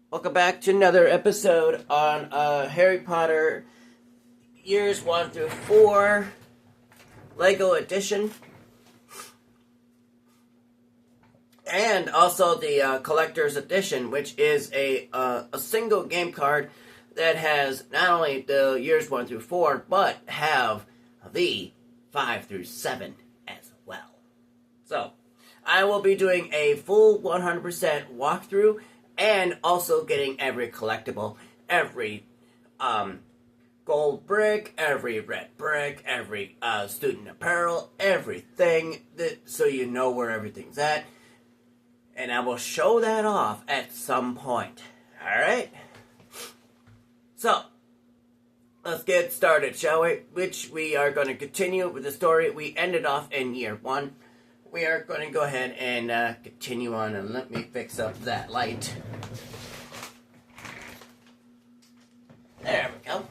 Welcome back to another episode on Harry Potter Years 1 through 4 Lego Edition. And also the Collector's Edition, which is a single game card that has not only the Years 1 through 4, but have the 5 through 7 as well. So, I will be doing a full 100% walkthrough and also getting every collectible, every gold brick, every red brick, every student apparel, everything, so you know where everything's at. And I will show that off at some point. Alright? So, let's get started, shall we? Which we are going to continue with the story. We ended off in year 1. We are going to go ahead and continue on, and let me fix up that light. There we go.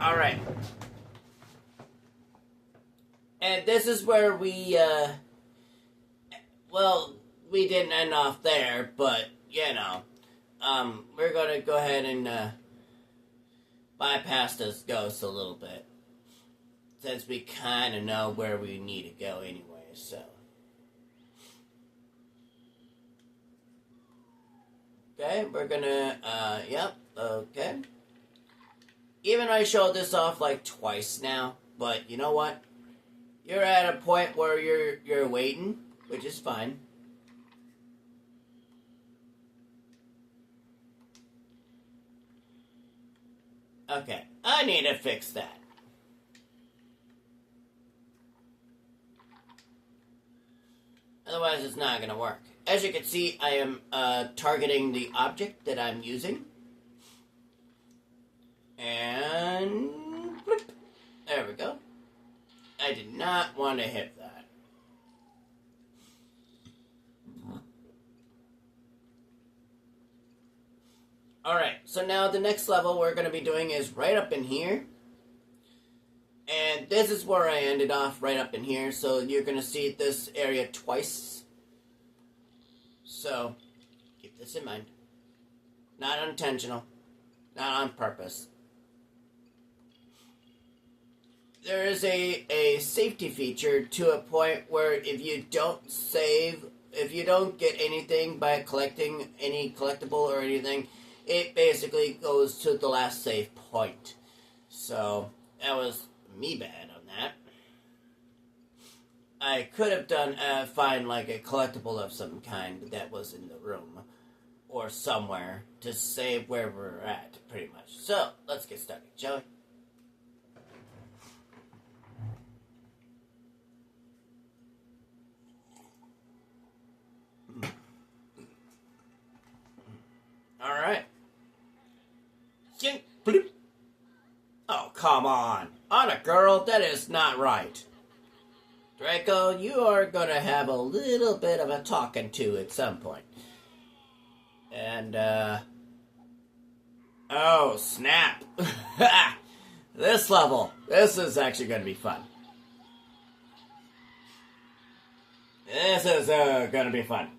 Alright. And this is where we, we didn't end off there, but, we're going to go ahead and bypass this ghost a little bit, since we kind of know where we need to go anyway, so. Okay, we're gonna, okay. Even I showed this off like twice now, but you know what? You're at a point where you're waiting, which is fine. Okay, I need to fix that. Otherwise, it's not going to work. As you can see, I am targeting the object that I'm using. And bloop, there we go. I did not want to hit that. Alright, so now the next level we're going to be doing is right up in here. And this is where I ended off, right up in here. So you're going to see this area twice. So, keep this in mind. Not unintentional. Not on purpose. There is a safety feature to a point where if you don't save, if you don't get anything by collecting any collectible or anything, it basically goes to the last save point. So, that was me bad on that. I could have done find like a collectible of some kind that was in the room or somewhere to save where we're at, pretty much. So let's get started, shall we? All right. Oh, come on a girl, that is not right. Draco, you are going to have a little bit of a talking to at some point. And, oh, snap. This level, this is actually going to be fun. This is going to be fun.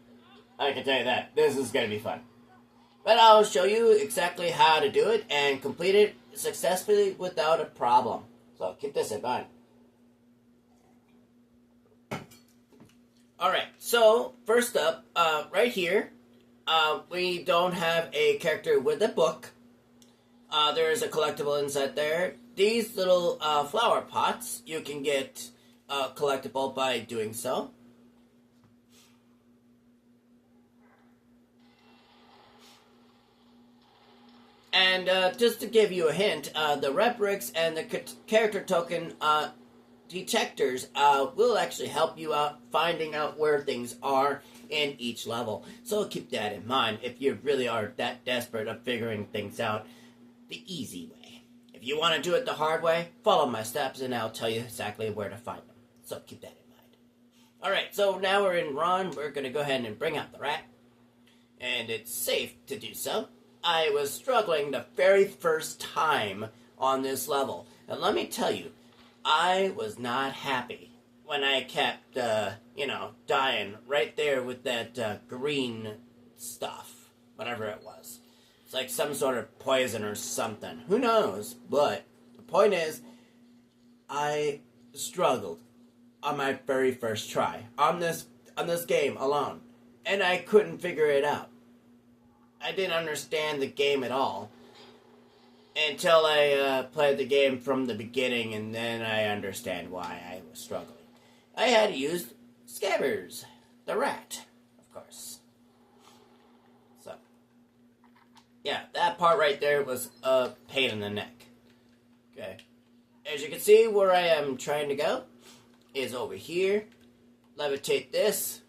I can tell you that. This is going to be fun. But I'll show you exactly how to do it and complete it successfully without a problem. So keep this in mind. Alright, so first up, right here, we don't have a character with a book. There is a collectible inside there. These little flower pots, you can get collectible by doing so. And just to give you a hint, the red bricks and the character token detectors will actually help you out finding out where things are in each level. So keep that in mind if you really are that desperate of figuring things out the easy way. If you want to do it the hard way, follow my steps and I'll tell you exactly where to find them. So keep that in mind. Alright, so now we're in Ron. We're going to go ahead and bring out the rat. And it's safe to do so. I was struggling the very first time on this level. And let me tell you, I was not happy when I kept, dying right there with that green stuff, whatever it was. It's like some sort of poison or something. Who knows? But the point is, I struggled on my very first try on this game alone, and I couldn't figure it out. I didn't understand the game at all until I played the game from the beginning, and then I understand why I was struggling. I had used Scabbers, the rat, of course. So, yeah, that part right there was a pain in the neck. Okay. As you can see, where I am trying to go is over here. Levitate this.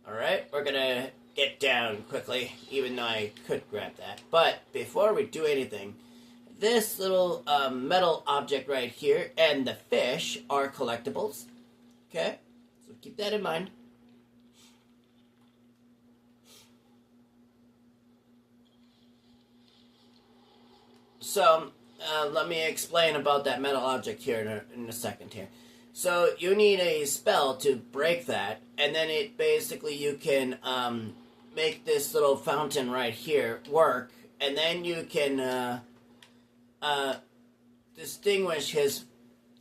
Alright, we're gonna get down quickly, even though I could grab that. But before we do anything, this little metal object right here and the fish are collectibles. Okay? So keep that in mind. So, let me explain about that metal object here in a second here. So, you need a spell to break that, and then it basically you can make this little fountain right here work, and then you can distinguish his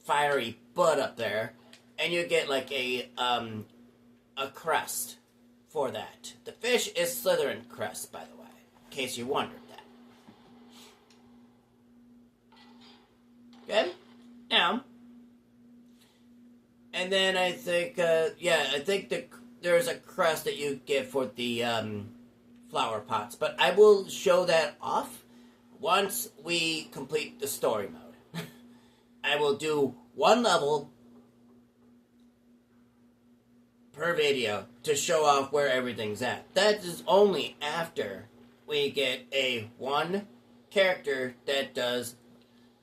fiery butt up there, and you get like a crest for that. The fish is Slytherin crest, by the way, in case you wondered that. Okay? Now, and then I think, I think there's a crest that you get for the flower pots, but I will show that off once we complete the story mode. I will do one level per video to show off where everything's at. That is only after we get a one character that does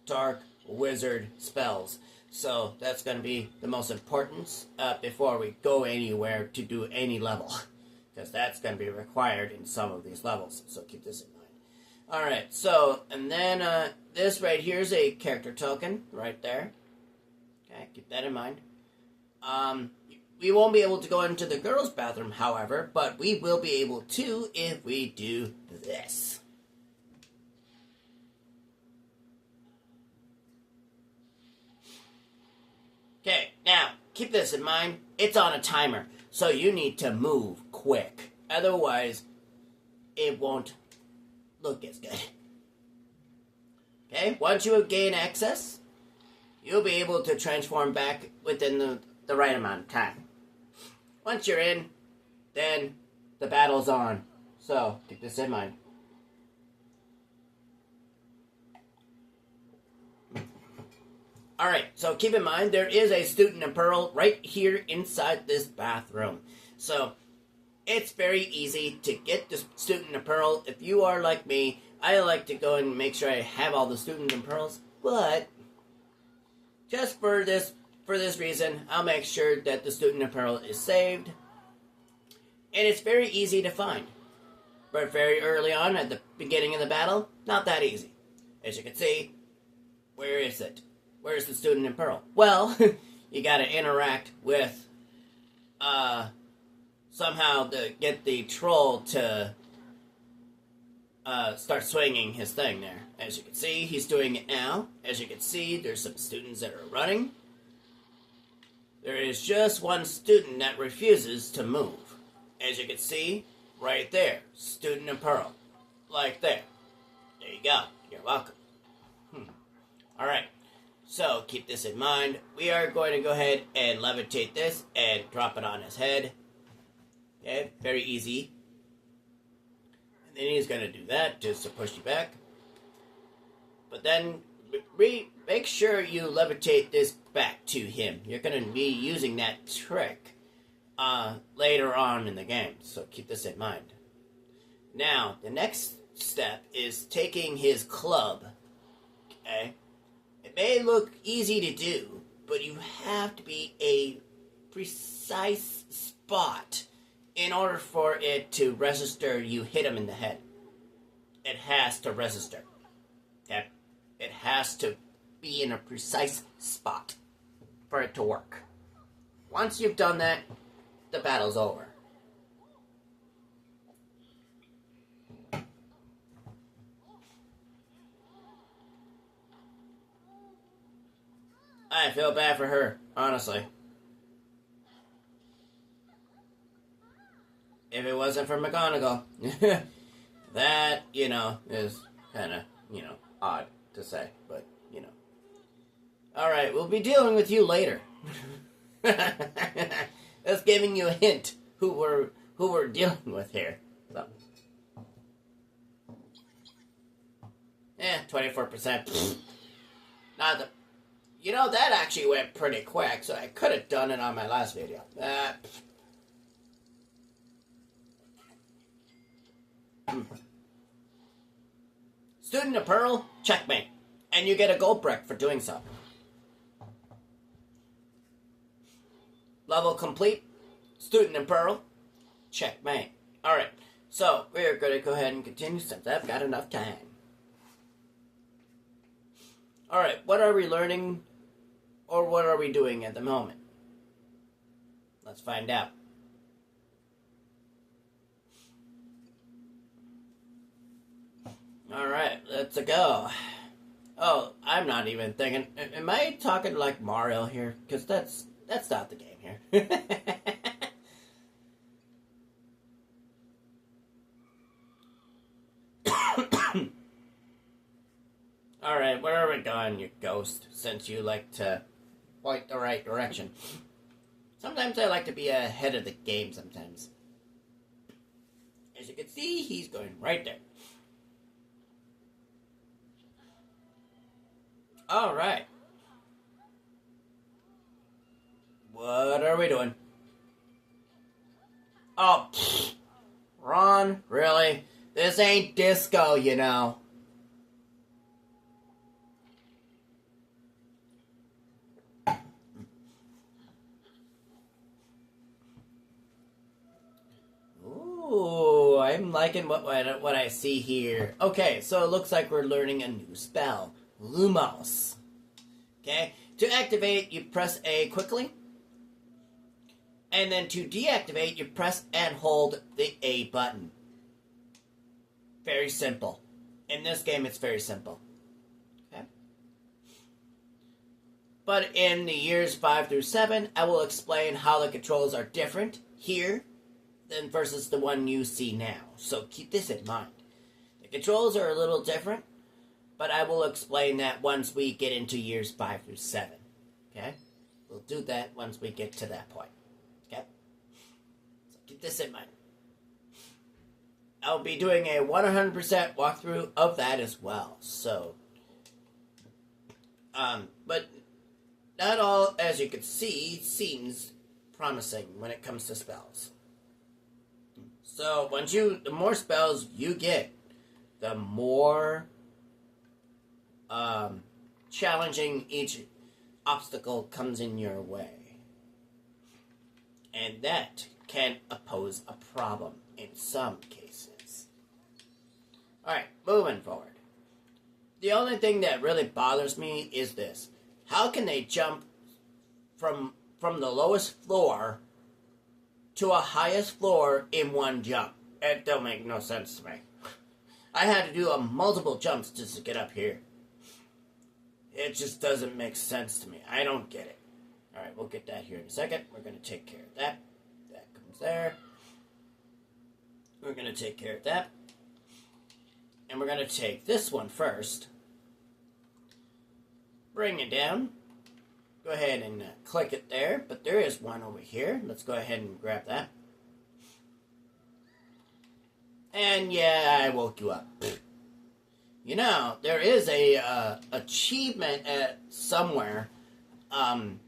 dark wizard spells. So that's going to be the most important before we go anywhere to do any level. Because that's going to be required in some of these levels. So keep this in mind. Alright, so, and then this right here is a character token right there. Okay, keep that in mind. We won't be able to go into the girls' bathroom, however, but we will be able to if we do this. Okay, now, keep this in mind. It's on a timer, so you need to move quick. Otherwise, it won't look as good. Okay, once you gain access, you'll be able to transform back within the right amount of time. Once you're in, then the battle's on. So, keep this in mind. Alright, so keep in mind, there is a student in Pearl right here inside this bathroom. So, it's very easy to get the student in Pearl. If you are like me, I like to go and make sure I have all the student in Pearls. But, just for this reason, I'll make sure that the student in Pearl is saved. And it's very easy to find. But very early on, at the beginning of the battle, not that easy. As you can see, where is it? Where's the student in Pearl? Well, you gotta interact with, somehow to get the troll to, start swinging his thing there. As you can see, he's doing it now. As you can see, there's some students that are running. There is just one student that refuses to move. As you can see, right there, student in Pearl. Like there. There you go. You're welcome. Alright. So, keep this in mind. We are going to go ahead and levitate this and drop it on his head. Okay, very easy. And then he's going to do that just to push you back. But then, make sure you levitate this back to him. You're going to be using that trick later on in the game. So, keep this in mind. Now, the next step is taking his club. Okay? It may look easy to do, but you have to be a precise spot in order for it to register you hit him in the head. It has to register. Okay? It has to be in a precise spot for it to work. Once you've done that, the battle's over. feel bad for her, honestly. If it wasn't for McGonagall, that, is kind of, odd to say, but, Alright, we'll be dealing with you later. That's giving you a hint who we're dealing with here. So. 24%. Not the... that actually went pretty quick, so I could have done it on my last video. Student of Pearl, checkmate. And you get a gold brick for doing so. Level complete. Student of Pearl, checkmate. Alright, so we're going to go ahead and continue since I've got enough time. Alright, what are we learning, or what are we doing at the moment? Let's find out. Alright, let's go. Oh, I'm not even thinking... Am I talking like Mario here? Because that's not the game here. Alright, where are we going, you ghost? Since you like to point the right direction. Sometimes I like to be ahead of the game sometimes. As you can see, he's going right there. Alright. What are we doing? Oh, pfft. Ron, really? This ain't disco, Ooh, I'm liking what I see here. Okay, so it looks like we're learning a new spell. Lumos. Okay, to activate, you press A quickly. And then to deactivate, you press and hold the A button. Very simple. In this game, it's very simple. Okay. But in the years 5 through 7, I will explain how the controls are different here than versus the one you see now. So keep this in mind. The controls are a little different, but I will explain that once we get into years 5 through 7. Okay? We'll do that once we get to that point. Okay? So keep this in mind. I'll be doing a 100% walkthrough of that as well. So, but not all, as you can see, seems promising when it comes to spells. So, the more spells you get, the more challenging each obstacle comes in your way. And that can pose a problem in some cases. Alright, moving forward. The only thing that really bothers me is this. How can they jump from the lowest floor to a highest floor in one jump? It don't make no sense to me. I had to do multiple jumps just to get up here. It just doesn't make sense to me. I don't get it. Alright, we'll get that here in a second. We're going to take care of that. That comes there. We're going to take care of that. And we're going to take this one first. Bring it down. Go ahead and click it there. But there is one over here. Let's go ahead and grab that. And yeah, I woke you up. There is a achievement at somewhere. One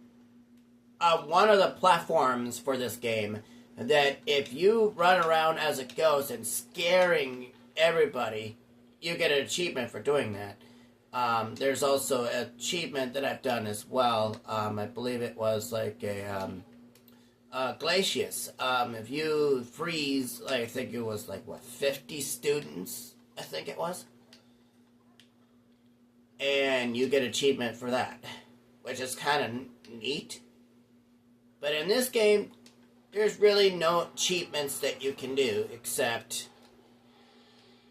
of the platforms for this game that if you run around as a ghost and scaring everybody, you get an achievement for doing that. There's also an achievement that I've done as well. I believe it was like a Glacius. If you freeze, I think it was 50 students, I think it was. And you get achievement for that, which is kind of neat. But in this game, there's really no achievements that you can do except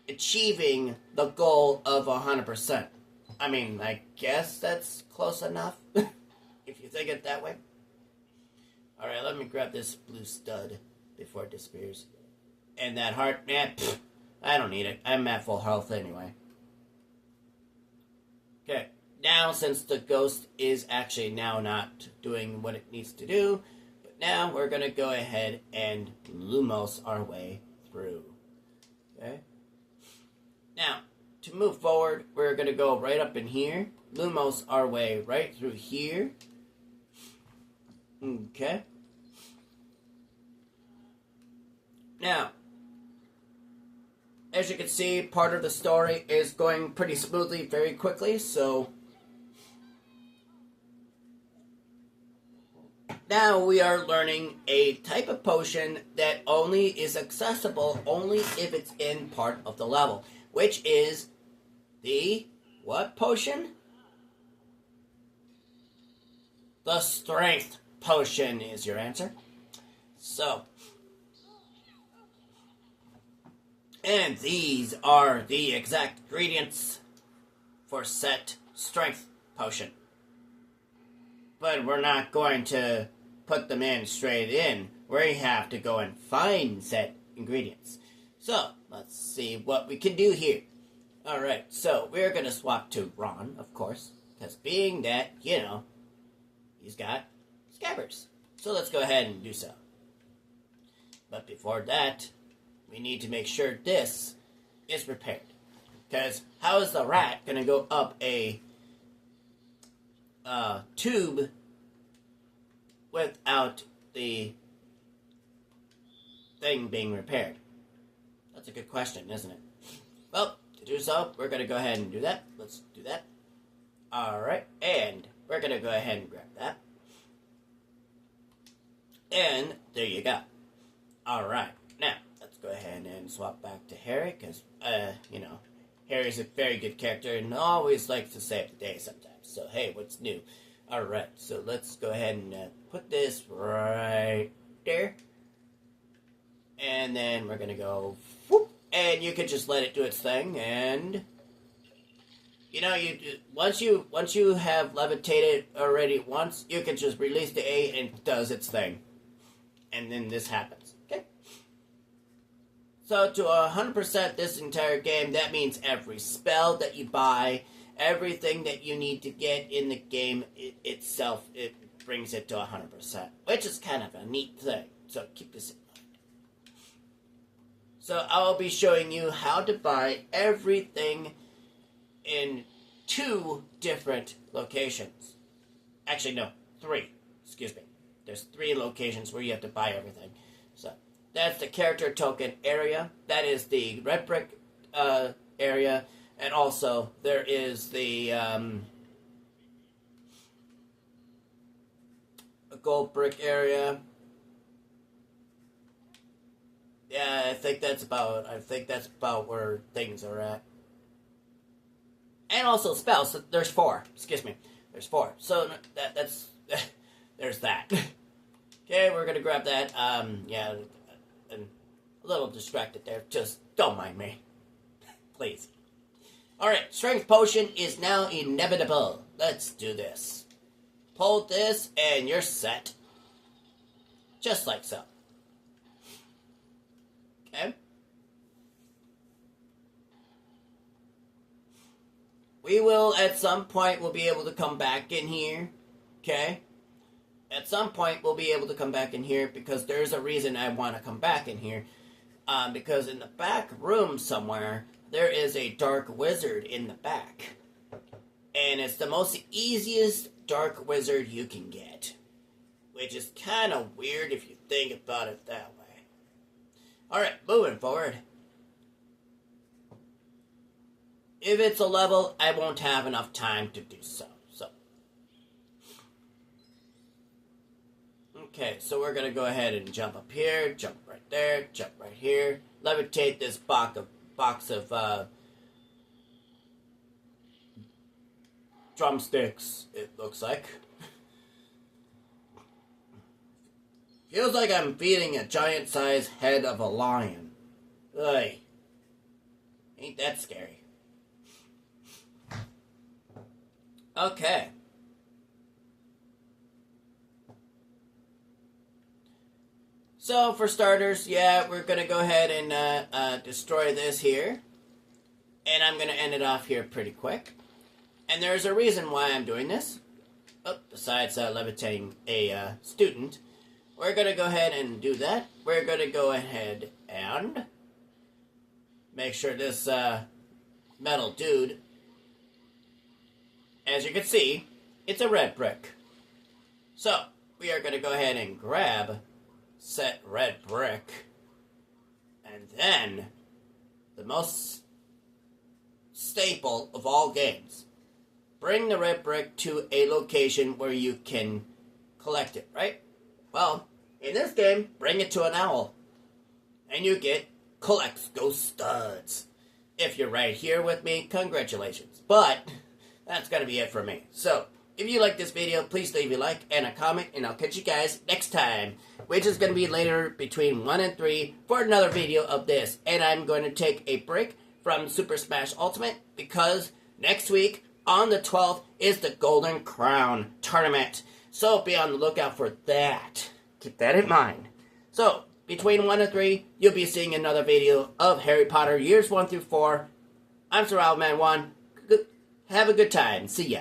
achieving the goal of 100%. I mean, I guess that's close enough. if you think it that way. Alright, let me grab this blue stud before it disappears. And that heart, I don't need it. I'm at full health anyway. Okay, now since the ghost is actually now not doing what it needs to do, but now we're going to go ahead and Lumos our way through. Okay? Now, to move forward, we're going to go right up in here, Lumos our way right through here. Okay. Now, as you can see, part of the story is going pretty smoothly, very quickly, so now we are learning a type of potion that only is accessible only if it's in part of the level, which is the what potion? The strength potion is your answer. So, and these are the exact ingredients for set strength potion. But we're not going to put them in straight in. We have to go and find set ingredients. So, let's see what we can do here. Alright, so we're going to swap to Ron, of course. Because being that, he's got Scabbers. So let's go ahead and do so. But before that, we need to make sure this is prepared. Because how is the rat going to go up a tube without the thing being repaired? That's a good question, isn't it? Well, to do so, we're going to go ahead and do that. Let's do that. Alright, and we're going to go ahead and grab that. And there you go. Alright, now, let's go ahead and swap back to Harry, because, Harry's a very good character and always likes to save the day sometimes. So, hey, what's new? Alright, so let's go ahead and put this right there. And then we're going to go, whoop, and you can just let it do its thing, and once you have levitated already once, you can just release the A and it does its thing. And then this happens. Okay? So to 100% this entire game, that means every spell that you buy, everything that you need to get in the game itself, it brings it to 100%, which is kind of a neat thing. So keep this in mind. So I'll be showing you how to buy everything in 2 different locations. Actually, no, 3. Excuse me. There's 3 locations where you have to buy everything. So that's the character token area. That is the red brick area. And also there is the gold brick area. Yeah, I think that's about where things are at. And also spells. So there's 4. Excuse me. There's 4. So that's there's that. Okay, we're gonna grab that. Yeah, I'm a little distracted there. Just don't mind me, please. All right, strength potion is now inevitable. Let's do this. Pull this, and you're set. Just like so. Okay. We will, at some point, we'll be able to come back in here. Okay? At some point, we'll be able to come back in here because there's a reason I want to come back in here. Because in the back room somewhere, there is a dark wizard in the back. And it's the most easiest dark wizard you can get. Which is kind of weird if you think about it that way. Alright, moving forward. If it's a level, I won't have enough time to do so. Okay, so we're going to go ahead and jump up here, jump right there, jump right here. Levitate this box of drumsticks, it looks like. Feels like I'm feeding a giant-sized head of a lion. Ugh. Ain't that scary. Okay. So for starters, yeah, we're going to go ahead and destroy this here. And I'm going to end it off here pretty quick. And there's a reason why I'm doing this. Oh, besides levitating a student, we're going to go ahead and do that. We're going to go ahead and make sure this metal dude, as you can see, it's a red brick. So, we are going to go ahead and grab set red brick, and then the most staple of all games, bring the red brick to a location where you can collect it, right? Well, in this game, bring it to an owl, and you get collect ghost studs. If you're right here with me, congratulations. But that's going to be it for me. So, if you like this video, please leave a like and a comment, and I'll catch you guys next time, which is going to be later between 1 and 3 for another video of this. And I'm going to take a break from Super Smash Ultimate because next week on the 12th is the Golden Crown Tournament. So be on the lookout for that. Keep that in mind. So, between 1 and 3, you'll be seeing another video of Harry Potter Years 1 through 4. I'm Sir Owlman1. Have a good time. See ya.